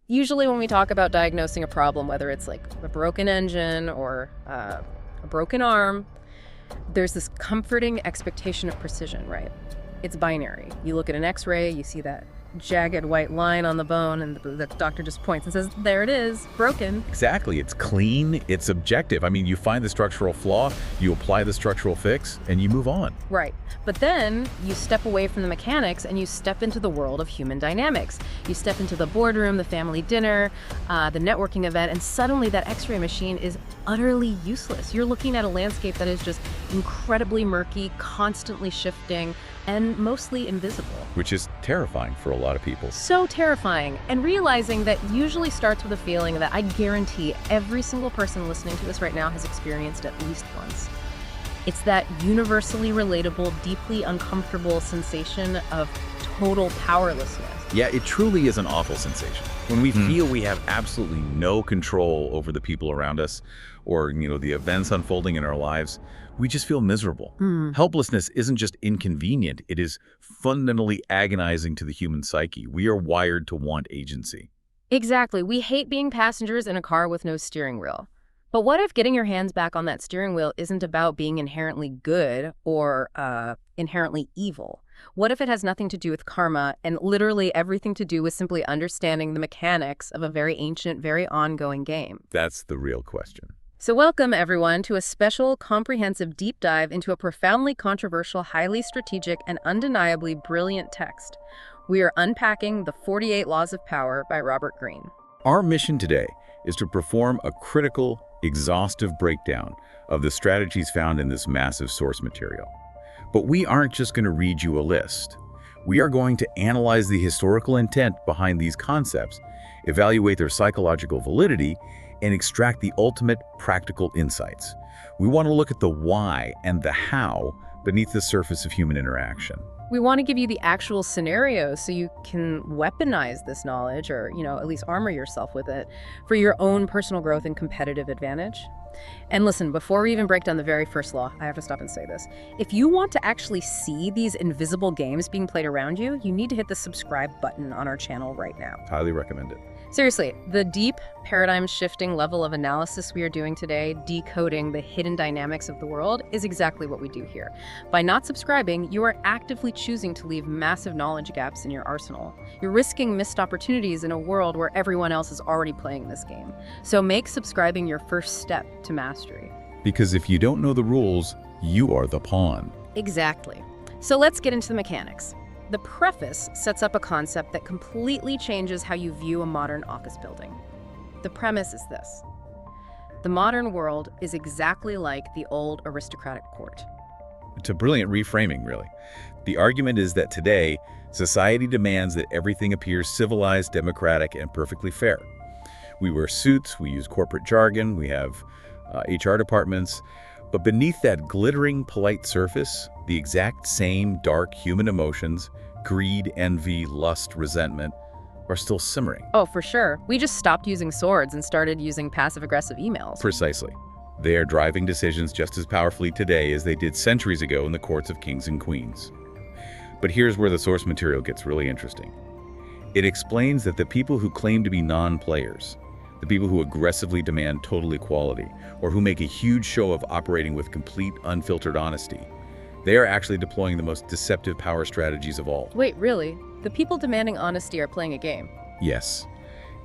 Usually when we talk about diagnosing a problem, whether it's like a broken engine or a broken arm, there's this comforting expectation of precision, right? It's binary. You look at an X-ray, you see that jagged white line on the bone, and the doctor just points and says, there it is, broken. Exactly. It's clean. It's objective. I mean, you find the structural flaw, you apply the structural fix, and you move on. Right. But then you step away from the mechanics and you step into the world of human dynamics. You step into the boardroom, the family dinner, the networking event, and suddenly that X-ray machine is utterly useless. You're looking at a landscape that is just incredibly murky, constantly shifting, and mostly invisible. Which is terrifying for a lot of people. So terrifying. And realizing that usually starts with a feeling that I guarantee every single person listening to this right now has experienced at least once. It's that universally relatable, deeply uncomfortable sensation of total powerlessness. Yeah, it truly is an awful sensation. When we feel we have absolutely no control over the people around us or, the events unfolding in our lives, we just feel miserable. Helplessness isn't just inconvenient, it is fundamentally agonizing to the human psyche. We are wired to want agency. Exactly. We hate being passengers in a car with no steering wheel. But what if getting your hands back on that steering wheel isn't about being inherently good or inherently evil? What if it has nothing to do with karma and literally everything to do with simply understanding the mechanics of a very ancient, very ongoing game? That's the real question. So welcome, everyone, to a special, comprehensive deep dive into a profoundly controversial, highly strategic, and undeniably brilliant text. We are unpacking The 48 Laws of Power by Robert Greene. Our mission today is to perform a critical, exhaustive breakdown of the strategies found in this massive source material. But we aren't just going to read you a list. We are going to analyze the historical intent behind these concepts, evaluate their psychological validity, and extract the ultimate practical insights. We want to look at the why and the how beneath the surface of human interaction. We want to give you the actual scenarios so you can weaponize this knowledge or, at least armor yourself with it for your own personal growth and competitive advantage. And listen, before we even break down the very first law, I have to stop and say this. If you want to actually see these invisible games being played around you, you need to hit the subscribe button on our channel right now. Highly recommend it. Seriously, the deep, paradigm-shifting level of analysis we are doing today, decoding the hidden dynamics of the world, is exactly what we do here. By not subscribing, you are actively choosing to leave massive knowledge gaps in your arsenal. You're risking missed opportunities in a world where everyone else is already playing this game. So make subscribing your first step to mastery. Because if you don't know the rules, you are the pawn. Exactly. So let's get into the mechanics. The preface sets up a concept that completely changes how you view a modern office building. The premise is this: the modern world is exactly like the old aristocratic court. It's a brilliant reframing, really. The argument is that today, society demands that everything appears civilized, democratic, and perfectly fair. We wear suits, we use corporate jargon, we have HR departments, but beneath that glittering, polite surface, the exact same dark human emotions, greed, envy, lust, resentment, are still simmering. Oh, for sure. We just stopped using swords and started using passive-aggressive emails. Precisely. They are driving decisions just as powerfully today as they did centuries ago in the courts of kings and queens. But here's where the source material gets really interesting. It explains that the people who claim to be non-players, the people who aggressively demand total equality, or who make a huge show of operating with complete, unfiltered honesty, they are actually deploying the most deceptive power strategies of all. Wait, really? The people demanding honesty are playing a game? Yes.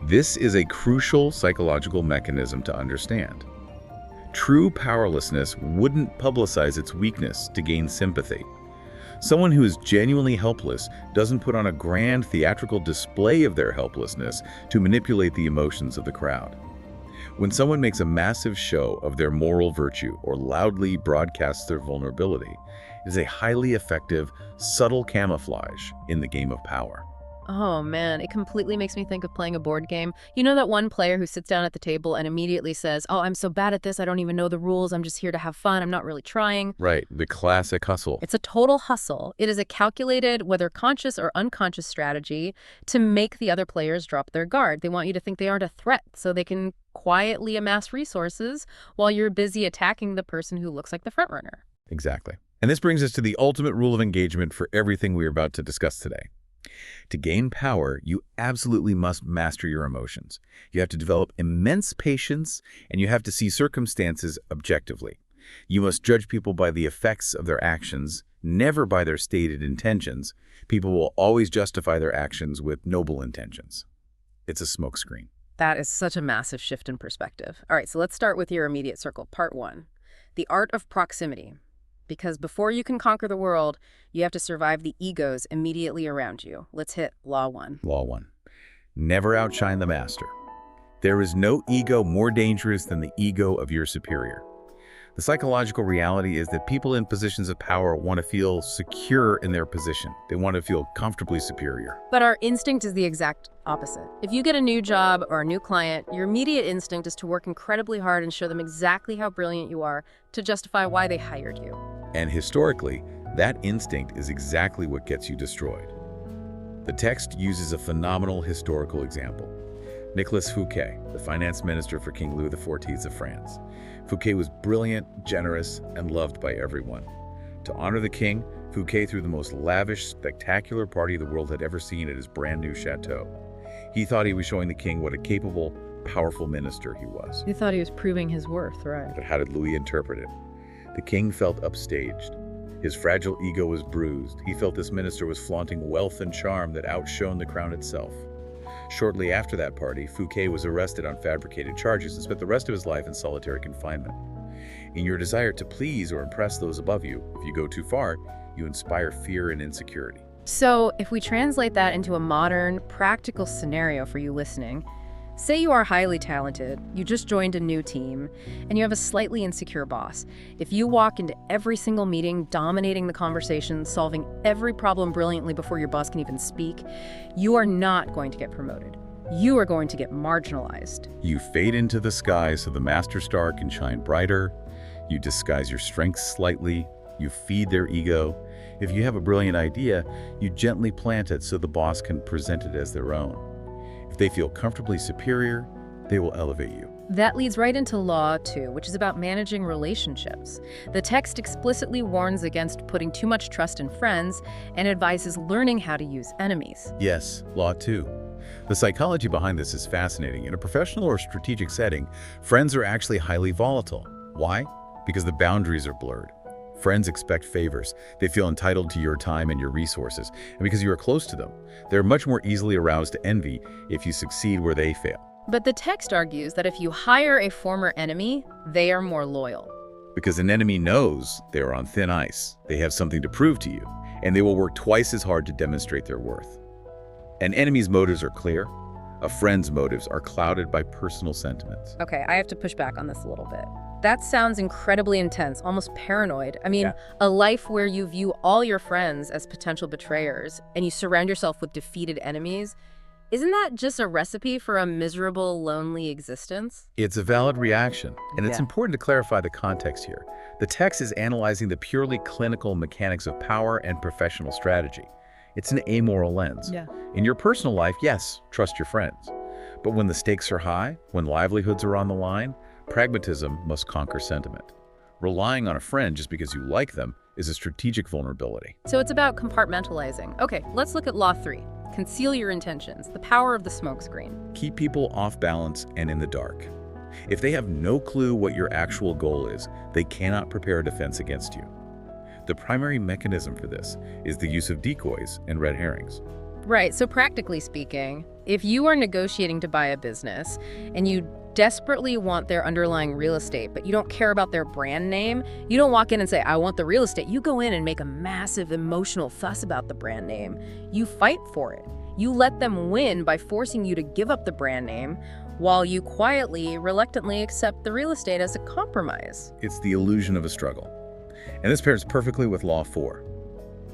This is a crucial psychological mechanism to understand. True powerlessness wouldn't publicize its weakness to gain sympathy. Someone who is genuinely helpless doesn't put on a grand theatrical display of their helplessness to manipulate the emotions of the crowd. When someone makes a massive show of their moral virtue or loudly broadcasts their vulnerability, it is a highly effective, subtle camouflage in the game of power. Oh man, it completely makes me think of playing a board game. You know that one player who sits down at the table and immediately says, "Oh, I'm so bad at this, I don't even know the rules, I'm just here to have fun, I'm not really trying." Right, the classic hustle. It's a total hustle. It is a calculated, whether conscious or unconscious strategy to make the other players drop their guard. They want you to think they aren't a threat so they can quietly amass resources while you're busy attacking the person who looks like the front runner. Exactly. And this brings us to the ultimate rule of engagement for everything we are about to discuss today. To gain power, you absolutely must master your emotions. You have to develop immense patience, and you have to see circumstances objectively. You must judge people by the effects of their actions, never by their stated intentions. People will always justify their actions with noble intentions. It's a smokescreen. That is such a massive shift in perspective. All right, so let's start with your immediate circle, part 1. The art of proximity. Because before you can conquer the world, you have to survive the egos immediately around you. Let's hit Law 1. Law 1. Never outshine the master. There is no ego more dangerous than the ego of your superior. The psychological reality is that people in positions of power want to feel secure in their position. They want to feel comfortably superior. But our instinct is the exact opposite. If you get a new job or a new client, your immediate instinct is to work incredibly hard and show them exactly how brilliant you are to justify why they hired you. And historically, that instinct is exactly what gets you destroyed. The text uses a phenomenal historical example. Nicolas Fouquet, the finance minister for King Louis XIV of France. Fouquet was brilliant, generous, and loved by everyone. To honor the king, Fouquet threw the most lavish, spectacular party the world had ever seen at his brand new chateau. He thought he was showing the king what a capable, powerful minister he was. He thought he was proving his worth, right? But how did Louis interpret it? The king felt upstaged. His fragile ego was bruised. He felt this minister was flaunting wealth and charm that outshone the crown itself. Shortly after that party, Fouquet was arrested on fabricated charges and spent the rest of his life in solitary confinement. In your desire to please or impress those above you, if you go too far, you inspire fear and insecurity. So if we translate that into a modern, practical scenario for you listening, say you are highly talented, you just joined a new team, and you have a slightly insecure boss. If you walk into every single meeting, dominating the conversation, solving every problem brilliantly before your boss can even speak, you are not going to get promoted. You are going to get marginalized. You fade into the sky so the master star can shine brighter. You disguise your strengths slightly. You feed their ego. If you have a brilliant idea, you gently plant it so the boss can present it as their own. If they feel comfortably superior, they will elevate you. That leads right into Law 2, which is about managing relationships. The text explicitly warns against putting too much trust in friends and advises learning how to use enemies. Yes, Law 2. The psychology behind this is fascinating. In a professional or strategic setting, friends are actually highly volatile. Why? Because the boundaries are blurred. Friends expect favors. They feel entitled to your time and your resources. And because you are close to them, they're much more easily aroused to envy if you succeed where they fail. But the text argues that if you hire a former enemy, they are more loyal. Because an enemy knows they are on thin ice. They have something to prove to you, and they will work twice as hard to demonstrate their worth. An enemy's motives are clear. A friend's motives are clouded by personal sentiments. Okay, I have to push back on this a little bit. That sounds incredibly intense, almost paranoid. I mean, Yeah. A life where you view all your friends as potential betrayers and you surround yourself with defeated enemies, isn't that just a recipe for a miserable, lonely existence? It's a valid reaction, and it's Yeah. important to clarify the context here. The text is analyzing the purely clinical mechanics of power and professional strategy. It's an amoral lens. Yeah. In your personal life, yes, trust your friends. But when the stakes are high, when livelihoods are on the line, pragmatism must conquer sentiment. Relying on a friend just because you like them is a strategic vulnerability. So it's about compartmentalizing. Okay, let's look at Law 3. Conceal your intentions, the power of the smokescreen. Keep people off balance and in the dark. If they have no clue what your actual goal is, they cannot prepare a defense against you. The primary mechanism for this is the use of decoys and red herrings. Right, so practically speaking, if you are negotiating to buy a business and you desperately want their underlying real estate, but you don't care about their brand name, you don't walk in and say, I want the real estate. You go in and make a massive emotional fuss about the brand name. You fight for it. You let them win by forcing you to give up the brand name while you quietly, reluctantly accept the real estate as a compromise. It's the illusion of a struggle. And this pairs perfectly with Law 4.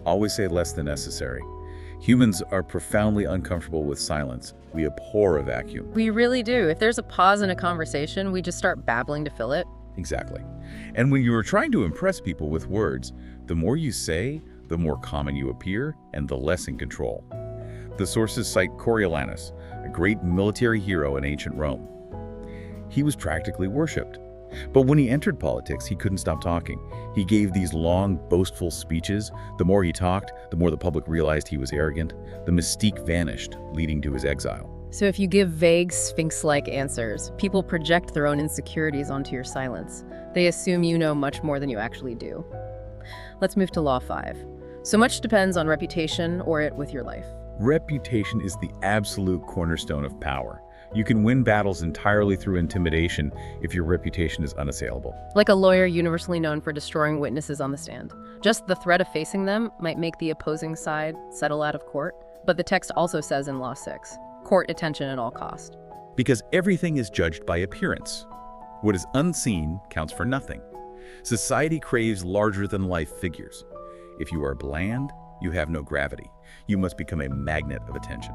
Always say less than necessary. Humans are profoundly uncomfortable with silence. We abhor a vacuum. We really do. If there's a pause in a conversation, we just start babbling to fill it. Exactly. And when you are trying to impress people with words, the more you say, the more common you appear, and the less in control. The sources cite Coriolanus, a great military hero in ancient Rome. He was practically worshipped. But when he entered politics, he couldn't stop talking. He gave these long, boastful speeches. The more he talked, the more the public realized he was arrogant. The mystique vanished, leading to his exile. So if you give vague, sphinx-like answers, people project their own insecurities onto your silence. They assume you know much more than you actually do. Let's move to Law 5. So much depends on reputation or it with your life. Reputation is the absolute cornerstone of power. You can win battles entirely through intimidation if your reputation is unassailable. Like a lawyer universally known for destroying witnesses on the stand. Just the threat of facing them might make the opposing side settle out of court. But the text also says in Law 6, court attention at all cost. Because everything is judged by appearance. What is unseen counts for nothing. Society craves larger-than-life figures. If you are bland, you have no gravity. You must become a magnet of attention.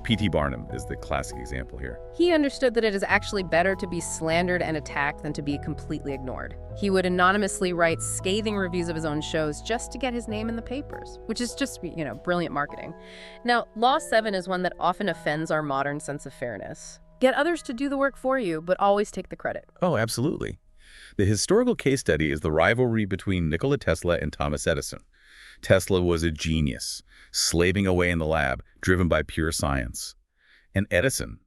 P.T. Barnum is the classic example here. He understood that it is actually better to be slandered and attacked than to be completely ignored. He would anonymously write scathing reviews of his own shows just to get his name in the papers, which is just, brilliant marketing. Now, Law 7 is one that often offends our modern sense of fairness. Get others to do the work for you, but always take the credit. Oh, absolutely. The historical case study is the rivalry between Nikola Tesla and Thomas Edison. Tesla was a genius, slaving away in the lab, driven by pure science. And Edison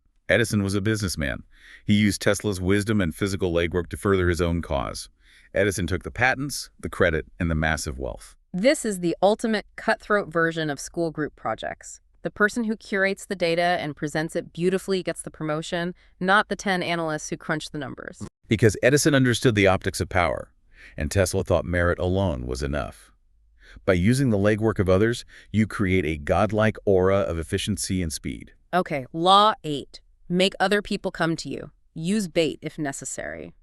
was a businessman. He used Tesla's wisdom and physical legwork to further his own cause. Edison took the patents, the credit, and the massive wealth. This is the ultimate cutthroat version of school group projects. The person who curates the data and presents it beautifully gets the promotion, not the 10 analysts who crunch the numbers. Because Edison understood the optics of power, and Tesla thought merit alone was enough. By using the legwork of others, you create a godlike aura of efficiency and speed. Okay, Law 8. Make other people come to you. Use bait if necessary.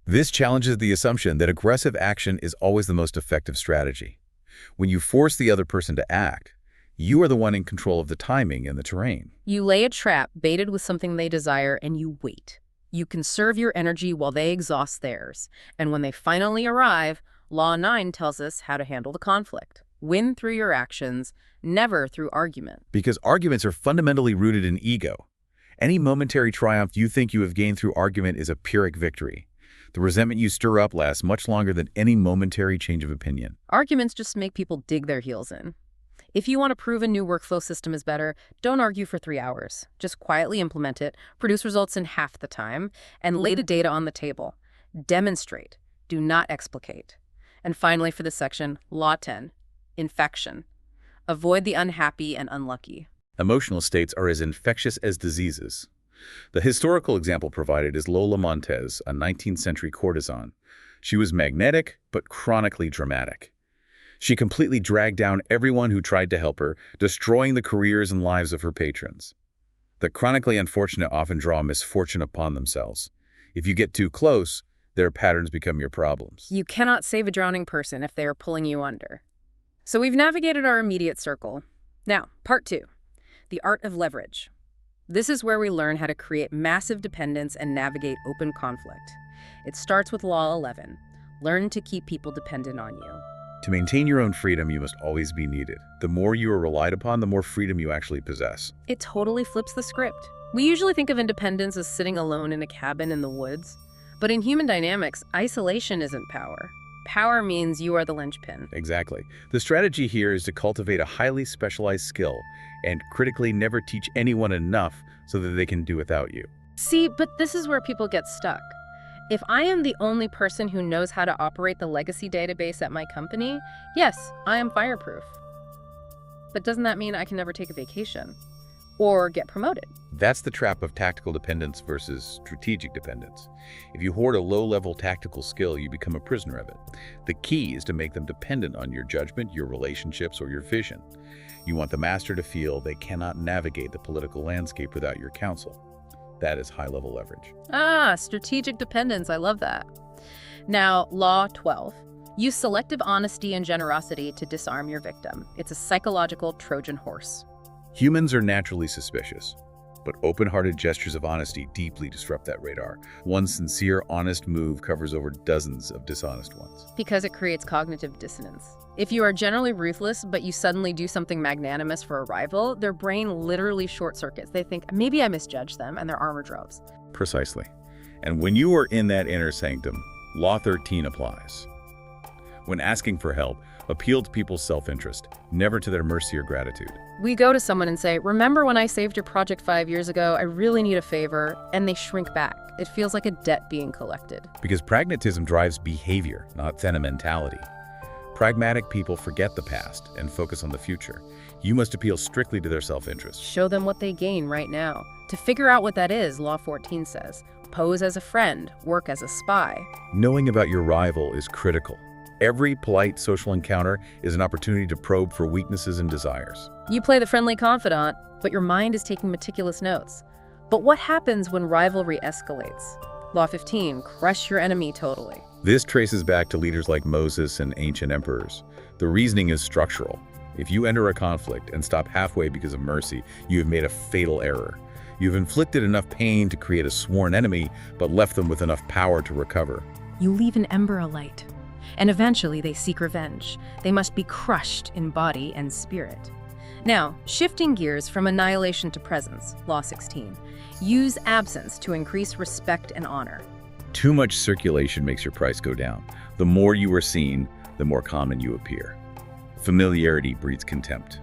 This challenges the assumption that aggressive action is always the most effective strategy. When you force the other person to act, you are the one in control of the timing and the terrain. You lay a trap baited with something they desire and you wait. You conserve your energy while they exhaust theirs. And when they finally arrive, Law 9 tells us how to handle the conflict. Win through your actions, never through argument. Because arguments are fundamentally rooted in ego. Any momentary triumph you think you have gained through argument is a Pyrrhic victory. The resentment you stir up lasts much longer than any momentary change of opinion. Arguments just make people dig their heels in. If you want to prove a new workflow system is better, don't argue for 3 hours. Just quietly implement it, produce results in half the time, and lay the data on the table. Demonstrate. Do not explicate. And finally, for this section, Law 10, infection. Avoid the unhappy and unlucky. Emotional states are as infectious as diseases. The historical example provided is Lola Montez, a 19th century courtesan. She was magnetic, but chronically dramatic. She completely dragged down everyone who tried to help her, destroying the careers and lives of her patrons. The chronically unfortunate often draw misfortune upon themselves. If you get too close, their patterns become your problems. You cannot save a drowning person if they are pulling you under. So we've navigated our immediate circle. Now, part 2, the art of leverage. This is where we learn how to create massive dependence and navigate open conflict. It starts with Law 11. Learn to keep people dependent on you. To maintain your own freedom, you must always be needed. The more you are relied upon, the more freedom you actually possess. It totally flips the script. We usually think of independence as sitting alone in a cabin in the woods. But in human dynamics, isolation isn't power. Power means you are the linchpin. Exactly. The strategy here is to cultivate a highly specialized skill and critically never teach anyone enough so that they can do without you. See, but this is where people get stuck. If I am the only person who knows how to operate the legacy database at my company, yes, I am fireproof. But doesn't that mean I can never take a vacation or get promoted? That's the trap of tactical dependence versus strategic dependence. If you hoard a low-level tactical skill, you become a prisoner of it. The key is to make them dependent on your judgment, your relationships, or your vision. You want the master to feel they cannot navigate the political landscape without your counsel. That is high-level leverage. Strategic dependence. I love that. Now, Law 12. Use selective honesty and generosity to disarm your victim. It's a psychological Trojan horse. Humans are naturally suspicious, but open-hearted gestures of honesty deeply disrupt that radar. One sincere, honest move covers over dozens of dishonest ones. Because it creates cognitive dissonance. If you are generally ruthless, but you suddenly do something magnanimous for a rival, their brain literally short circuits. They think, maybe I misjudged them, and their armor drops. Precisely. And when you are in that inner sanctum, Law 13 applies. When asking for help, appeal to people's self-interest, never to their mercy or gratitude. We go to someone and say, remember when I saved your project 5 years ago? I really need a favor. And they shrink back. It feels like a debt being collected. Because pragmatism drives behavior, not sentimentality. Pragmatic people forget the past and focus on the future. You must appeal strictly to their self-interest. Show them what they gain right now. To figure out what that is, Law 14 says, pose as a friend, work as a spy. Knowing about your rival is critical. Every polite social encounter is an opportunity to probe for weaknesses and desires. You play the friendly confidant, but your mind is taking meticulous notes. But what happens when rivalry escalates? Law 15, crush your enemy totally. This traces back to leaders like Moses and ancient emperors. The reasoning is structural. If you enter a conflict and stop halfway because of mercy, you have made a fatal error. You've inflicted enough pain to create a sworn enemy, but left them with enough power to recover. You leave an ember alight, and eventually they seek revenge. They must be crushed in body and spirit. Now, shifting gears from annihilation to presence, Law 16. Use absence to increase respect and honor. Too much circulation makes your price go down. The more you are seen, the more common you appear. Familiarity breeds contempt.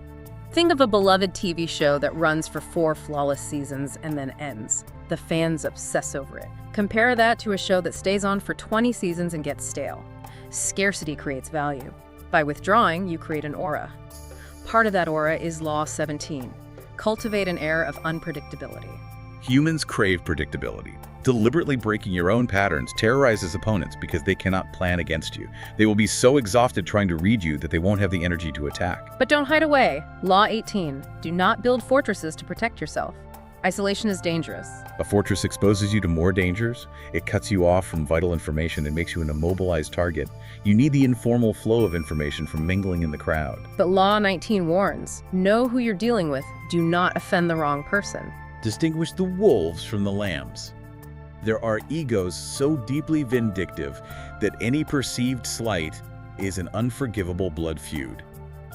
Think of a beloved TV show that runs for 4 flawless seasons and then ends. The fans obsess over it. Compare that to a show that stays on for 20 seasons and gets stale. Scarcity creates value. By withdrawing, you create an aura. Part of that aura is Law 17. Cultivate an air of unpredictability. Humans crave predictability. Deliberately breaking your own patterns terrorizes opponents because they cannot plan against you. They will be so exhausted trying to read you that they won't have the energy to attack. But don't hide away. Law 18. Do not build fortresses to protect yourself. Isolation is dangerous. A fortress exposes you to more dangers. It cuts you off from vital information and makes you an immobilized target. You need the informal flow of information from mingling in the crowd. But Law 19 warns, know who you're dealing with. Do not offend the wrong person. Distinguish the wolves from the lambs. There are egos so deeply vindictive that any perceived slight is an unforgivable blood feud.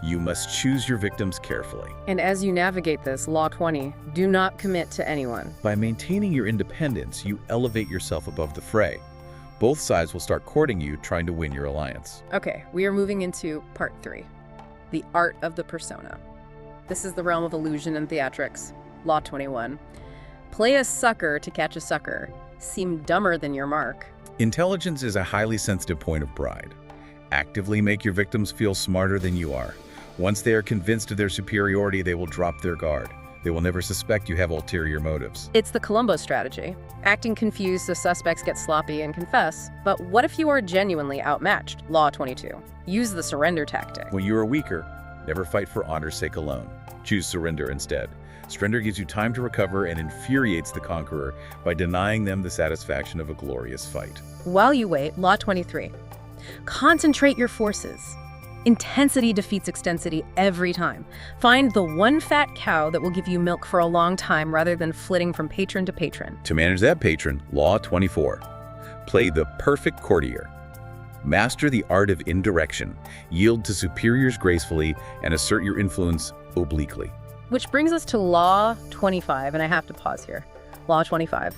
You must choose your victims carefully. And as you navigate this, Law 20, do not commit to anyone. By maintaining your independence, you elevate yourself above the fray. Both sides will start courting you, trying to win your alliance. Okay, we are moving into part 3, the art of the persona. This is the realm of illusion and theatrics. Law 21. Play a sucker to catch a sucker. Seem dumber than your mark. Intelligence is a highly sensitive point of pride. Actively make your victims feel smarter than you are. Once they are convinced of their superiority, they will drop their guard. They will never suspect you have ulterior motives. It's the Columbo strategy. Acting confused so suspects get sloppy and confess. But what if you are genuinely outmatched? Law 22. Use the surrender tactic. When you are weaker, never fight for honor's sake alone. Choose surrender instead. Surrender gives you time to recover and infuriates the conqueror by denying them the satisfaction of a glorious fight. While you wait, Law 23. Concentrate your forces. Intensity defeats extensity every time. Find the one fat cow that will give you milk for a long time rather than flitting from patron to patron. To manage that patron, Law 24. Play the perfect courtier. Master the art of indirection. Yield to superiors gracefully and assert your influence obliquely. Which brings us to Law 25, and I have to pause here. Law 25.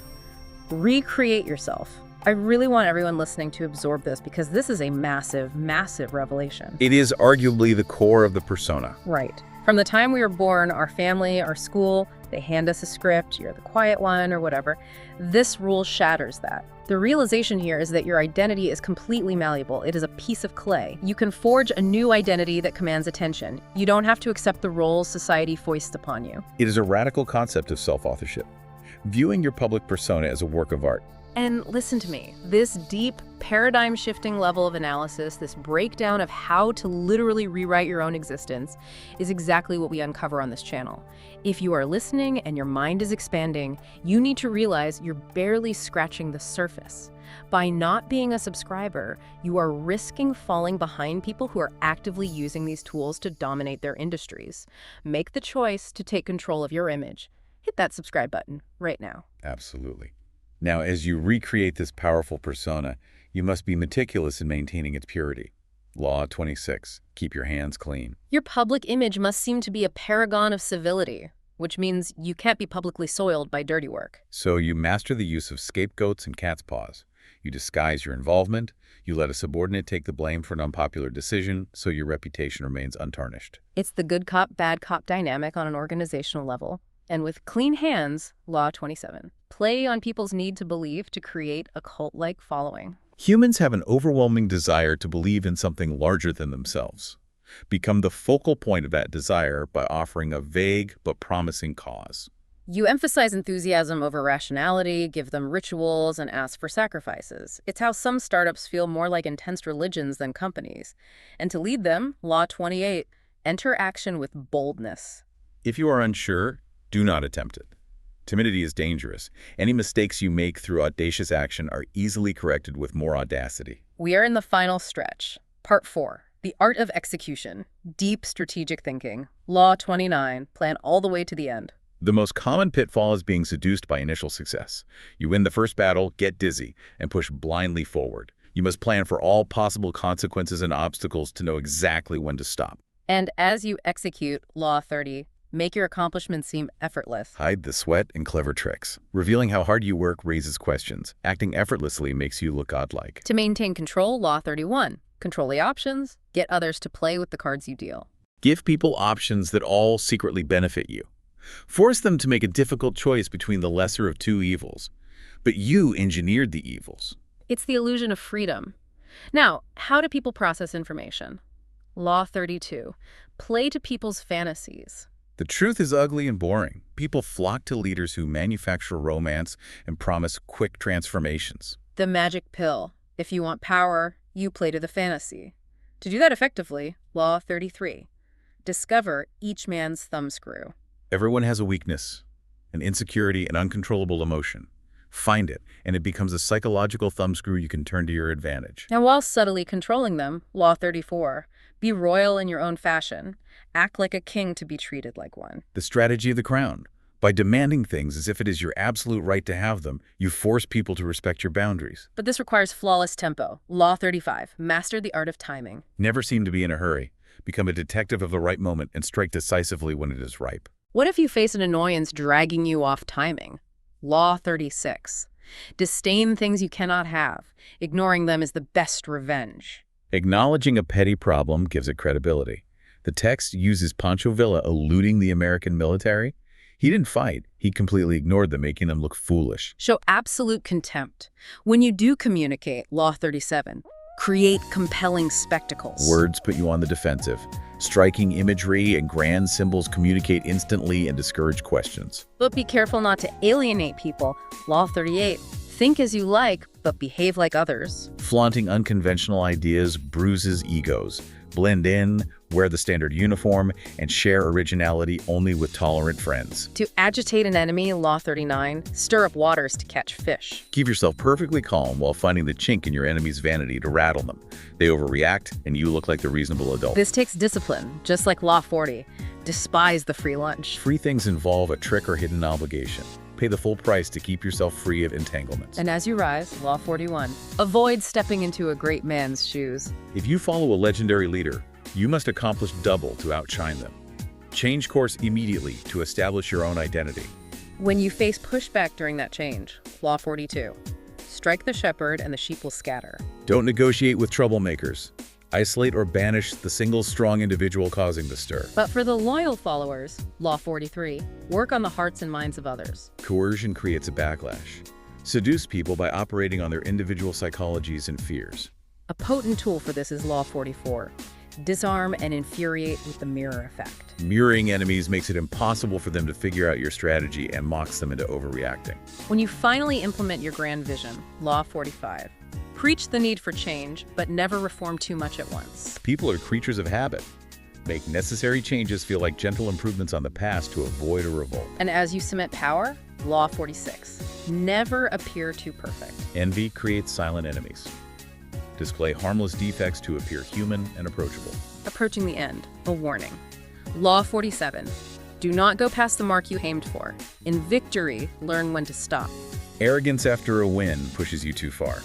Recreate yourself. I really want everyone listening to absorb this because this is a massive, massive revelation. It is arguably the core of the persona. Right. From the time we were born, our family, our school, they hand us a script, you're the quiet one or whatever. This rule shatters that. The realization here is that your identity is completely malleable. It is a piece of clay. You can forge a new identity that commands attention. You don't have to accept the roles society foists upon you. It is a radical concept of self-authorship, viewing your public persona as a work of art. And listen to me, this deep, paradigm-shifting level of analysis, this breakdown of how to literally rewrite your own existence, is exactly what we uncover on this channel. If you are listening and your mind is expanding, you need to realize you're barely scratching the surface. By not being a subscriber, you are risking falling behind people who are actively using these tools to dominate their industries. Make the choice to take control of your image. Hit that subscribe button right now. Absolutely. Now, as you recreate this powerful persona, you must be meticulous in maintaining its purity. Law 26. Keep your hands clean. Your public image must seem to be a paragon of civility. which means you can't be publicly soiled by dirty work. So you master the use of scapegoats and cat's paws. You disguise your involvement. You let a subordinate take the blame for an unpopular decision, so your reputation remains untarnished. It's the good cop, bad cop dynamic on an organizational level. And with clean hands, Law 27. Play on people's need to believe to create a cult-like following. Humans have an overwhelming desire to believe in something larger than themselves. Become the focal point of that desire by offering a vague but promising cause. You emphasize enthusiasm over rationality, give them rituals, and ask for sacrifices. It's how some startups feel more like intense religions than companies. And to lead them, Law 28, enter action with boldness. If you are unsure, do not attempt it. Timidity is dangerous. Any mistakes you make through audacious action are easily corrected with more audacity. We are in the final stretch. Part 4. The art of execution. Deep strategic thinking. Law 29. Plan all the way to the end. The most common pitfall is being seduced by initial success. You win the first battle, get dizzy, and push blindly forward. You must plan for all possible consequences and obstacles to know exactly when to stop. And as you execute Law 30, make your accomplishments seem effortless. Hide the sweat and clever tricks. Revealing how hard you work raises questions. Acting effortlessly makes you look godlike. To maintain control, Law 31. Control the options. Get others to play with the cards you deal. Give people options that all secretly benefit you. Force them to make a difficult choice between the lesser of two evils. But you engineered the evils. It's the illusion of freedom. Now, how do people process information? Law 32. Play to people's fantasies. The truth is ugly and boring. People flock to leaders who manufacture romance and promise quick transformations. The magic pill. If you want power, you play to the fantasy. To do that effectively, Law 33. Discover each man's thumbscrew. Everyone has a weakness, an insecurity, an uncontrollable emotion. Find it, and it becomes a psychological thumbscrew you can turn to your advantage. And while subtly controlling them, Law 34. Be royal in your own fashion. Act like a king to be treated like one. The strategy of the crown. By demanding things as if it is your absolute right to have them, you force people to respect your boundaries. But this requires flawless tempo. Law 35. Master the art of timing. Never seem to be in a hurry. Become a detective of the right moment and strike decisively when it is ripe. What if you face an annoyance dragging you off timing? Law 36. Disdain things you cannot have. Ignoring them is the best revenge. Acknowledging a petty problem gives it credibility. The text uses Pancho Villa eluding the American military. He didn't fight. He completely ignored them, making them look foolish. Show absolute contempt. When you do communicate, Law 37, create compelling spectacles. Words put you on the defensive. Striking imagery and grand symbols communicate instantly and discourage questions. But be careful not to alienate people. Law 38, think as you like, but behave like others. Flaunting unconventional ideas bruises egos. Blend in, wear the standard uniform, and share originality only with tolerant friends. To agitate an enemy, Law 39, stir up waters to catch fish. Keep yourself perfectly calm while finding the chink in your enemy's vanity to rattle them. They overreact, and you look like the reasonable adult. This takes discipline, just like Law 40. Despise the free lunch. Free things involve a trick or hidden obligation. Pay the full price to keep yourself free of entanglements. And as you rise, Law 41, avoid stepping into a great man's shoes. If you follow a legendary leader, you must accomplish double to outshine them. Change course immediately to establish your own identity. When you face pushback during that change, Law 42, strike the shepherd and the sheep will scatter. Don't negotiate with troublemakers. Isolate or banish the single strong individual causing the stir. But for the loyal followers, Law 43, work on the hearts and minds of others. Coercion creates a backlash. Seduce people by operating on their individual psychologies and fears. A potent tool for this is Law 44. Disarm and infuriate with the mirror effect. Mirroring enemies makes it impossible for them to figure out your strategy and mocks them into overreacting. When you finally implement your grand vision, Law 45, preach the need for change, but never reform too much at once. People are creatures of habit. Make necessary changes feel like gentle improvements on the past to avoid a revolt. And as you cement power, Law 46, never appear too perfect. Envy creates silent enemies. Display harmless defects to appear human and approachable. Approaching the end, a warning. Law 47, do not go past the mark you aimed for. In victory, learn when to stop. Arrogance after a win pushes you too far.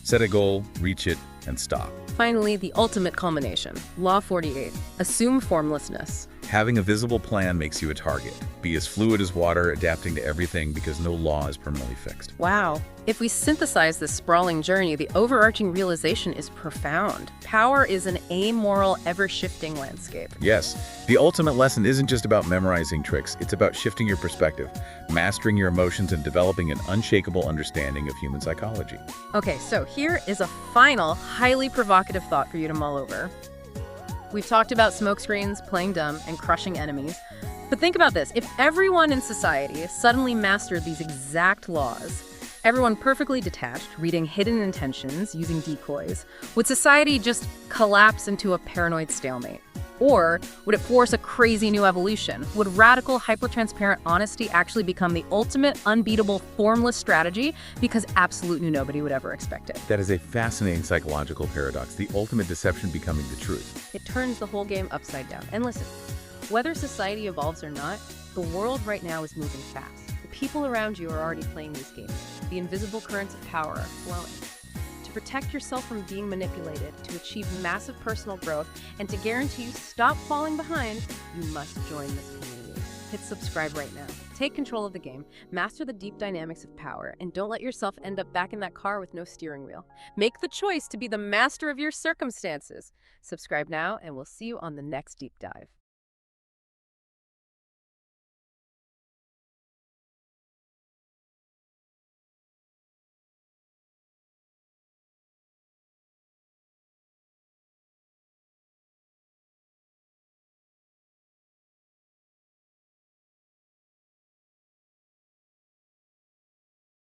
Set a goal, reach it, and stop. Finally, the ultimate culmination, Law 48, assume formlessness. Having a visible plan makes you a target. Be as fluid as water, adapting to everything because no law is permanently fixed. Wow. If we synthesize this sprawling journey, the overarching realization is profound. Power is an amoral, ever-shifting landscape. Yes, the ultimate lesson isn't just about memorizing tricks, it's about shifting your perspective, mastering your emotions, and developing an unshakable understanding of human psychology. Okay, so here is a final, highly provocative thought for you to mull over. We've talked about smokescreens, playing dumb, and crushing enemies. But think about this. If everyone in society suddenly mastered these exact laws, everyone perfectly detached, reading hidden intentions, using decoys, would society just collapse into a paranoid stalemate? Or would it force a crazy new evolution? Would radical, hyper-transparent honesty actually become the ultimate, unbeatable, formless strategy because absolutely nobody would ever expect it? That is a fascinating psychological paradox, the ultimate deception becoming the truth. It turns the whole game upside down. And listen, whether society evolves or not, the world right now is moving fast. The people around you are already playing these games. The invisible currents of power are flowing. To protect yourself from being manipulated, to achieve massive personal growth, and to guarantee you stop falling behind, you must join this community. Hit subscribe right now. Take control of the game, master the deep dynamics of power, and don't let yourself end up back in that car with no steering wheel. Make the choice to be the master of your circumstances. Subscribe now, and we'll see you on the next deep dive.